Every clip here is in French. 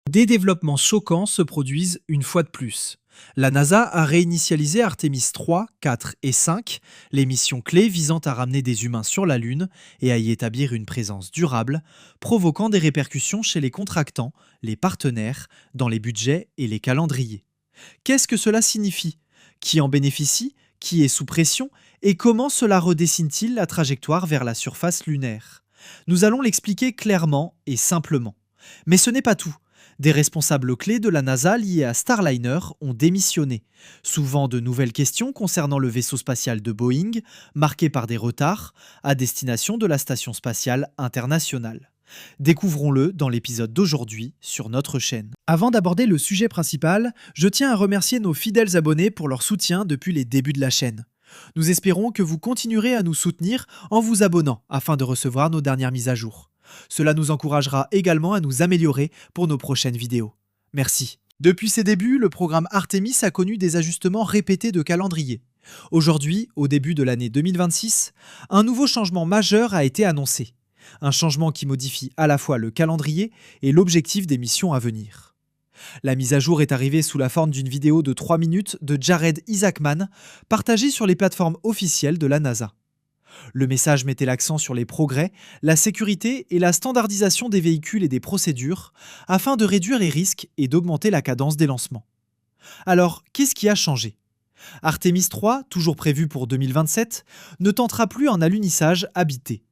Des développements choquants se produisent une fois de plus. La NASA a réinitialisé Artemis 3, 4 et 5, les missions clés visant à ramener des humains sur la Lune et à y établir une présence durable, provoquant des répercussions chez les contractants, les partenaires, dans les budgets et les calendriers. Qu'est-ce que cela signifie? Qui en bénéficie? Qui est sous pression? Et comment cela redessine-t-il la trajectoire vers la surface lunaire? Nous allons l'expliquer clairement et simplement. Mais ce n'est pas tout. Des responsables clés de la NASA liés à Starliner ont démissionné, souvent de nouvelles questions concernant le vaisseau spatial de Boeing, marqué par des retards, à destination de la Station spatiale internationale. Découvrons-le dans l'épisode d'aujourd'hui sur notre chaîne. Avant d'aborder le sujet principal, je tiens à remercier nos fidèles abonnés pour leur soutien depuis les débuts de la chaîne. Nous espérons que vous continuerez à nous soutenir en vous abonnant afin de recevoir nos dernières mises à jour. Cela nous encouragera également à nous améliorer pour nos prochaines vidéos. Merci. Depuis ses débuts, le programme Artemis a connu des ajustements répétés de calendrier. Aujourd'hui, au début de l'année 2026, un nouveau changement majeur a été annoncé. Un changement qui modifie à la fois le calendrier et l'objectif des missions à venir. La mise à jour est arrivée sous la forme d'une vidéo de 3 minutes de Jared Isaacman, partagée sur les plateformes officielles de la NASA. Le message mettait l'accent sur les progrès, la sécurité et la standardisation des véhicules et des procédures, afin de réduire les risques et d'augmenter la cadence des lancements. Alors, qu'est-ce qui a changé? Artemis 3, toujours prévu pour 2027, ne tentera plus un alunissage habité.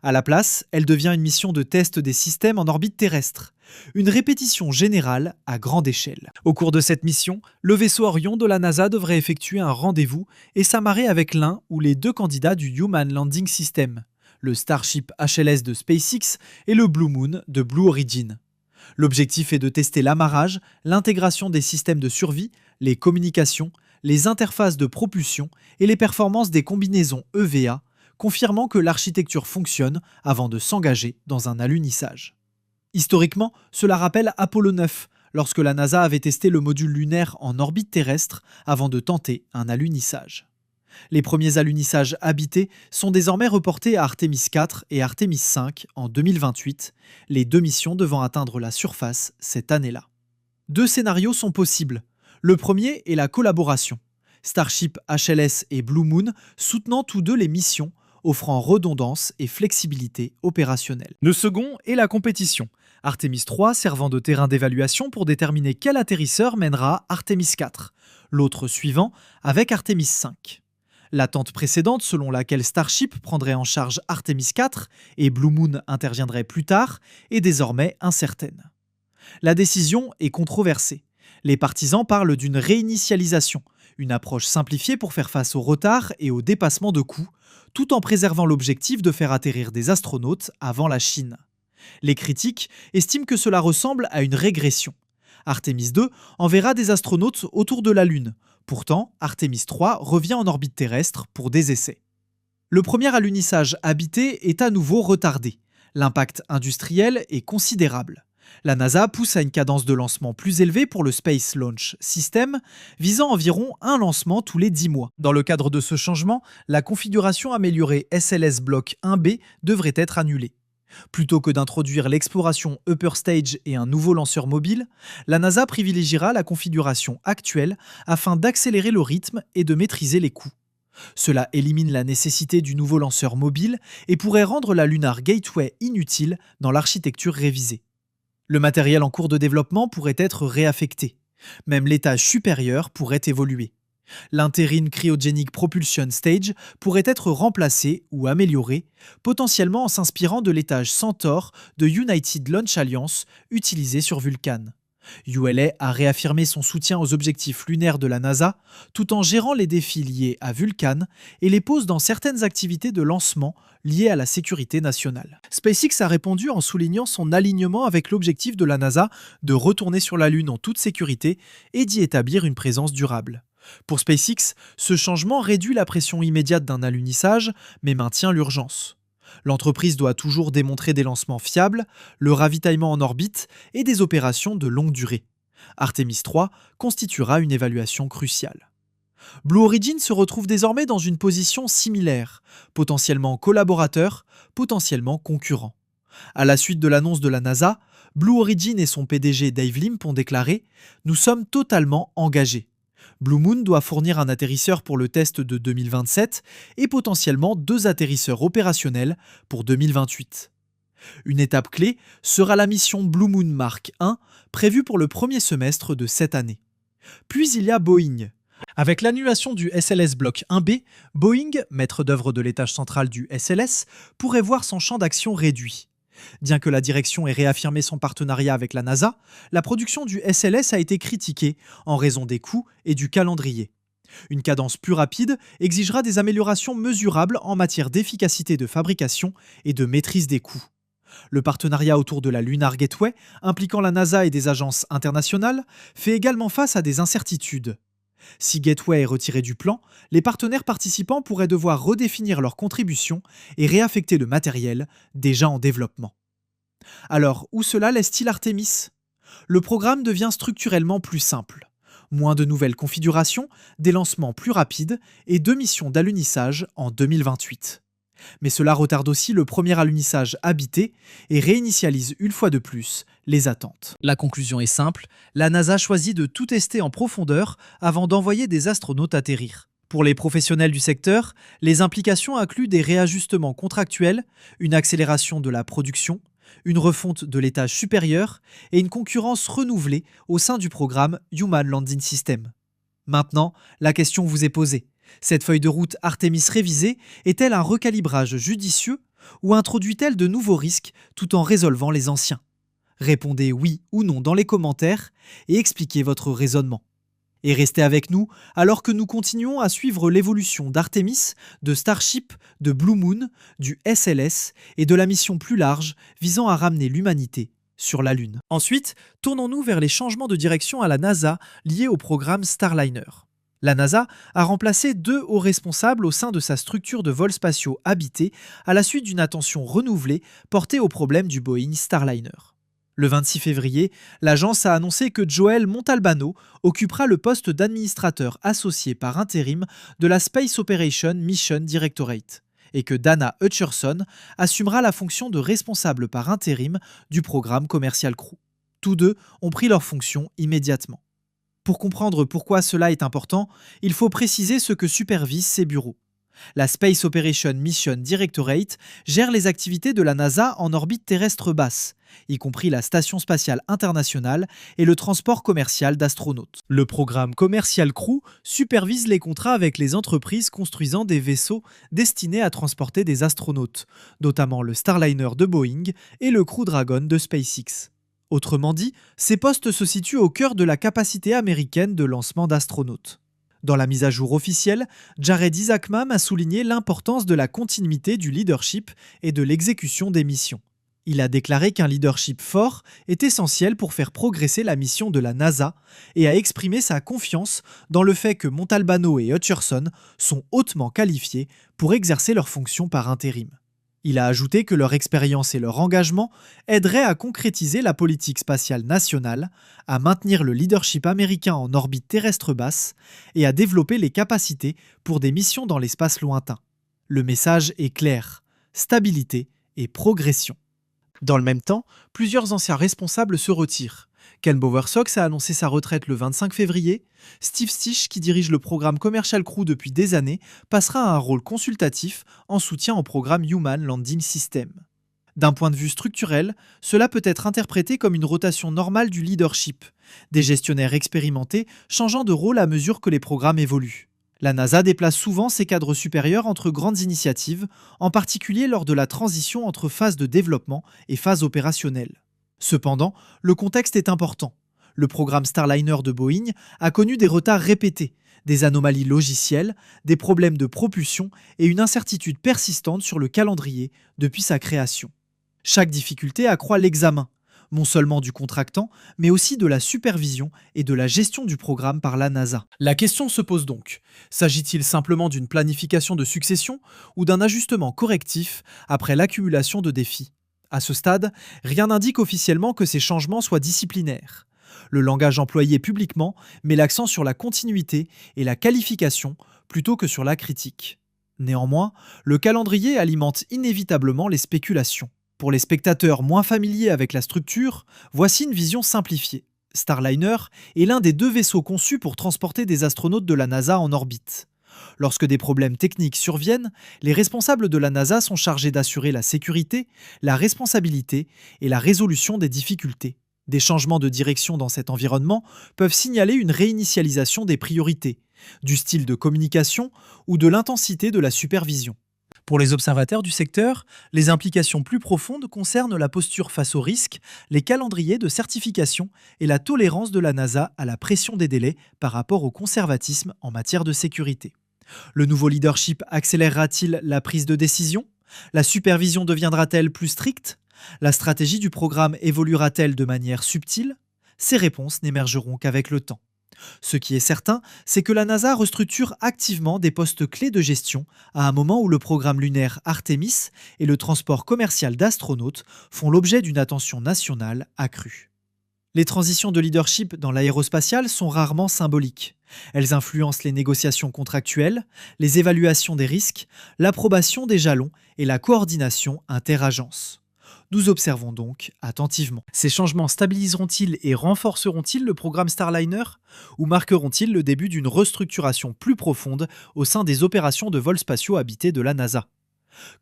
À la place, elle devient une mission de test des systèmes en orbite terrestre, une répétition générale à grande échelle. Au cours de cette mission, le vaisseau Orion de la NASA devrait effectuer un rendez-vous et s'amarrer avec l'un ou les deux candidats du Human Landing System, le Starship HLS de SpaceX et le Blue Moon de Blue Origin. L'objectif est de tester l'amarrage, l'intégration des systèmes de survie, les communications, les interfaces de propulsion et les performances des combinaisons EVA, confirmant que l'architecture fonctionne avant de s'engager dans un alunissage. Historiquement, cela rappelle Apollo 9, lorsque la NASA avait testé le module lunaire en orbite terrestre avant de tenter un alunissage. Les premiers alunissages habités sont désormais reportés à Artemis 4 et Artemis 5 en 2028, les deux missions devant atteindre la surface cette année-là. Deux scénarios sont possibles. Le premier est la collaboration. Starship HLS et Blue Moon soutenant tous deux les missions, offrant redondance et flexibilité opérationnelle. Le second est la compétition. Artemis 3 servant de terrain d'évaluation pour déterminer quel atterrisseur mènera Artemis 4, l'autre suivant avec Artemis 5. L'attente précédente selon laquelle Starship prendrait en charge Artemis 4 et Blue Moon interviendrait plus tard est désormais incertaine. La décision est controversée. Les partisans parlent d'une réinitialisation, une approche simplifiée pour faire face au retard et au dépassement de coûts, tout en préservant l'objectif de faire atterrir des astronautes avant la Chine. Les critiques estiment que cela ressemble à une régression. Artemis 2 enverra des astronautes autour de la Lune. Pourtant, Artemis 3 revient en orbite terrestre pour des essais. Le premier alunissage habité est à nouveau retardé. L'impact industriel est considérable. La NASA pousse à une cadence de lancement plus élevée pour le Space Launch System, visant environ un lancement tous les 10 mois. Dans le cadre de ce changement, la configuration améliorée SLS Block 1B devrait être annulée. Plutôt que d'introduire l'exploration Upper Stage et un nouveau lanceur mobile, la NASA privilégiera la configuration actuelle afin d'accélérer le rythme et de maîtriser les coûts. Cela élimine la nécessité du nouveau lanceur mobile et pourrait rendre la Lunar Gateway inutile dans l'architecture révisée. Le matériel en cours de développement pourrait être réaffecté. Même l'étage supérieur pourrait évoluer. L'Interine Cryogenic Propulsion Stage pourrait être remplacé ou amélioré, potentiellement en s'inspirant de l'étage Centaur de United Launch Alliance utilisé sur Vulcan. ULA a réaffirmé son soutien aux objectifs lunaires de la NASA, tout en gérant les défis liés à Vulcan et les pauses dans certaines activités de lancement liées à la sécurité nationale. SpaceX a répondu en soulignant son alignement avec l'objectif de la NASA de retourner sur la Lune en toute sécurité et d'y établir une présence durable. Pour SpaceX, ce changement réduit la pression immédiate d'un alunissage, mais maintient l'urgence. L'entreprise doit toujours démontrer des lancements fiables, le ravitaillement en orbite et des opérations de longue durée. Artemis 3 constituera une évaluation cruciale. Blue Origin se retrouve désormais dans une position similaire, potentiellement collaborateur, potentiellement concurrent. À la suite de l'annonce de la NASA, Blue Origin et son PDG Dave Limp ont déclaré « Nous sommes totalement engagés. Blue Moon doit fournir un atterrisseur pour le test de 2027 et potentiellement 2 atterrisseurs opérationnels pour 2028. Une étape clé sera la mission Blue Moon Mark 1 prévue pour le premier semestre de cette année. Puis il y a Boeing. Avec l'annulation du SLS Block 1B, Boeing, maître d'œuvre de l'étage central du SLS, pourrait voir son champ d'action réduit. Bien que la direction ait réaffirmé son partenariat avec la NASA, la production du SLS a été critiquée en raison des coûts et du calendrier. Une cadence plus rapide exigera des améliorations mesurables en matière d'efficacité de fabrication et de maîtrise des coûts. Le partenariat autour de la Lunar Gateway, impliquant la NASA et des agences internationales, fait également face à des incertitudes. Si Gateway est retiré du plan, les partenaires participants pourraient devoir redéfinir leurs contributions et réaffecter le matériel déjà en développement. Alors, où cela laisse-t-il Artemis ? Le programme devient structurellement plus simple. Moins de nouvelles configurations, des lancements plus rapides et 2 missions d'alunissage en 2028. Mais cela retarde aussi le premier alunissage habité et réinitialise une fois de plus les attentes. La conclusion est simple, la NASA choisit de tout tester en profondeur avant d'envoyer des astronautes atterrir. Pour les professionnels du secteur, les implications incluent des réajustements contractuels, une accélération de la production, une refonte de l'étage supérieur et une concurrence renouvelée au sein du programme Human Landing System. Maintenant, la question vous est posée. Cette feuille de route Artemis révisée est-elle un recalibrage judicieux ou introduit-elle de nouveaux risques tout en résolvant les anciens ? Répondez oui ou non dans les commentaires et expliquez votre raisonnement. Et restez avec nous alors que nous continuons à suivre l'évolution d'Artemis, de Starship, de Blue Moon, du SLS et de la mission plus large visant à ramener l'humanité sur la Lune. Ensuite, tournons-nous vers les changements de direction à la NASA liés au programme Starliner. La NASA a remplacé 2 hauts responsables au sein de sa structure de vols spatiaux habités à la suite d'une attention renouvelée portée au problème du Boeing Starliner. Le 26 février, l'agence a annoncé que Joel Montalbano occupera le poste d'administrateur associé par intérim de la Space Operations Mission Directorate et que Dana Hutcherson assumera la fonction de responsable par intérim du programme Commercial Crew. Tous 2 ont pris leurs fonctions immédiatement. Pour comprendre pourquoi cela est important, il faut préciser ce que supervisent ces bureaux. La Space Operations Mission Directorate gère les activités de la NASA en orbite terrestre basse, y compris la Station spatiale internationale et le transport commercial d'astronautes. Le programme Commercial Crew supervise les contrats avec les entreprises construisant des vaisseaux destinés à transporter des astronautes, notamment le Starliner de Boeing et le Crew Dragon de SpaceX. Autrement dit, ces postes se situent au cœur de la capacité américaine de lancement d'astronautes. Dans la mise à jour officielle, Jared Isaacman a souligné l'importance de la continuité du leadership et de l'exécution des missions. Il a déclaré qu'un leadership fort est essentiel pour faire progresser la mission de la NASA et a exprimé sa confiance dans le fait que Montalbano et Hutcherson sont hautement qualifiés pour exercer leurs fonctions par intérim. Il a ajouté que leur expérience et leur engagement aideraient à concrétiser la politique spatiale nationale, à maintenir le leadership américain en orbite terrestre basse et à développer les capacités pour des missions dans l'espace lointain. Le message est clair, stabilité et progression. Dans le même temps, plusieurs anciens responsables se retirent. Ken Bowersox a annoncé sa retraite le 25 février. Steve Stich, qui dirige le programme Commercial Crew depuis des années, passera à un rôle consultatif en soutien au programme Human Landing System. D'un point de vue structurel, cela peut être interprété comme une rotation normale du leadership, des gestionnaires expérimentés changeant de rôle à mesure que les programmes évoluent. La NASA déplace souvent ses cadres supérieurs entre grandes initiatives, en particulier lors de la transition entre phase de développement et phase opérationnelle. Cependant, le contexte est important. Le programme Starliner de Boeing a connu des retards répétés, des anomalies logicielles, des problèmes de propulsion et une incertitude persistante sur le calendrier depuis sa création. Chaque difficulté accroît l'examen, non seulement du contractant, mais aussi de la supervision et de la gestion du programme par la NASA. La question se pose donc, s'agit-il simplement d'une planification de succession ou d'un ajustement correctif après l'accumulation de défis ? À ce stade, rien n'indique officiellement que ces changements soient disciplinaires. Le langage employé publiquement met l'accent sur la continuité et la qualification plutôt que sur la critique. Néanmoins, le calendrier alimente inévitablement les spéculations. Pour les spectateurs moins familiers avec la structure, voici une vision simplifiée. Starliner est l'un des 2 vaisseaux conçus pour transporter des astronautes de la NASA en orbite. Lorsque des problèmes techniques surviennent, les responsables de la NASA sont chargés d'assurer la sécurité, la responsabilité et la résolution des difficultés. Des changements de direction dans cet environnement peuvent signaler une réinitialisation des priorités, du style de communication ou de l'intensité de la supervision. Pour les observateurs du secteur, les implications plus profondes concernent la posture face aux risques, les calendriers de certification et la tolérance de la NASA à la pression des délais par rapport au conservatisme en matière de sécurité. Le nouveau leadership accélérera-t-il la prise de décision? La supervision deviendra-t-elle plus stricte? La stratégie du programme évoluera-t-elle de manière subtile? Ces réponses n'émergeront qu'avec le temps. Ce qui est certain, c'est que la NASA restructure activement des postes clés de gestion à un moment où le programme lunaire Artemis et le transport commercial d'astronautes font l'objet d'une attention nationale accrue. Les transitions de leadership dans l'aérospatiale sont rarement symboliques. Elles influencent les négociations contractuelles, les évaluations des risques, l'approbation des jalons et la coordination interagences. Nous observons donc attentivement. Ces changements stabiliseront-ils et renforceront-ils le programme Starliner ou marqueront-ils le début d'une restructuration plus profonde au sein des opérations de vols spatiaux habités de la NASA?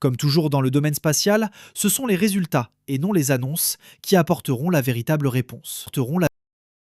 Comme toujours dans le domaine spatial, ce sont les résultats et non les annonces qui apporteront la véritable réponse.